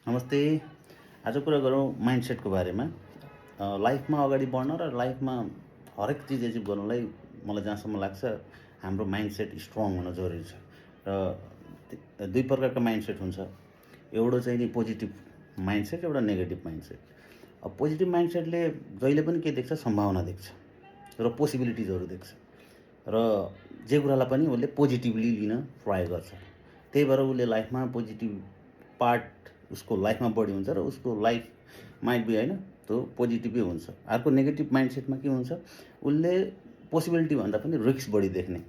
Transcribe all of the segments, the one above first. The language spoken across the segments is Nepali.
नमस्ते। आज कुरा गरौँ माइन्डसेटको बारेमा। लाइफमा अगाडि बढ्न र लाइफमा हरेक चिज एचिभ गर्नलाई मलाई जहाँसम्म लाग्छ हाम्रो माइन्डसेट स्ट्रङ हुन जरुरी छ। र दुई प्रकारको माइन्डसेट हुन्छ। एउटा चाहिँ नि पोजिटिभ माइन्डसेट, एउटा नेगेटिभ माइन्डसेट। अब पोजिटिभ माइन्डसेटले जहिले पनि के देख्छ, सम्भावना देख्छ र पोसिबिलिटिजहरू देख्छ र जे कुरालाई पनि उसले पोजिटिभली लिन ट्राई गर्छ। त्यही भएर उसले लाइफमा पोजिटिभ पार्ट उसको लाइफमा बढी हुन्छ र उसको लाइफ माइट बी होइन त्यो पोजिटिभै हुन्छ। अर्को नेगेटिभ माइन्डसेटमा के हुन्छ, उसले पोसिबिलिटी भन्दा पनि रिस्क बढी देख्ने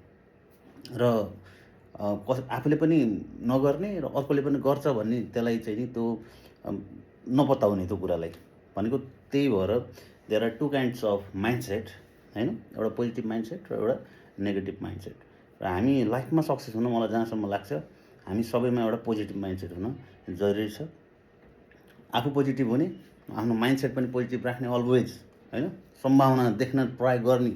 र आफूले पनि नगर्ने र अर्कोले पनि गर्छ भन्ने त्यसलाई चाहिँ नि त्यो नपत्याउने त्यो कुरालाई भनेको। त्यही भएर there are two kinds of mindset होइन, एउटा पोजिटिभ माइन्डसेट र एउटा नेगेटिभ माइन्डसेट। र हामी लाइफमा सक्सेस हुन मलाई जहाँसम्म लाग्छ हामी सबैमा एउटा पोजिटिभ माइन्डसेट हुन जरुरी छ। आफू पोजिटिभ हुने, आफ्नो माइन्डसेट पनि पोजिटिभ राख्ने अलवेज होइन, सम्भावना देख्न ट्राई गर्ने,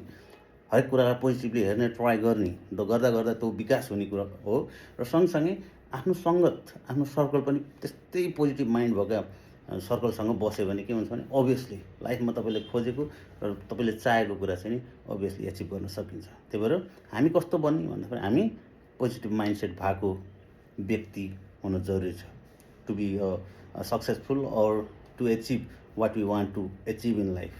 हरेक कुरालाई पोजिटिभली हेर्ने ट्राई गर्ने, गर्दा गर्दा त्यो विकास हुने कुरा हो। र सँगसँगै आफ्नो सङ्गत, आफ्नो सर्कल पनि त्यस्तै पोजिटिभ माइन्ड भएका सर्कलसँग बस्यो भने के हुन्छ भने अभियसली लाइफमा तपाईँले खोजेको र तपाईँले चाहेको कुरा चाहिँ नि अभियसली एचिभ गर्न सकिन्छ। त्यही भएर हामी कस्तो बन्ने भन्दाखेरि हामी पोजिटिभ माइन्डसेट भएको व्यक्ति हुन जरुरी छ to be successful or to achieve what we want to achieve in life.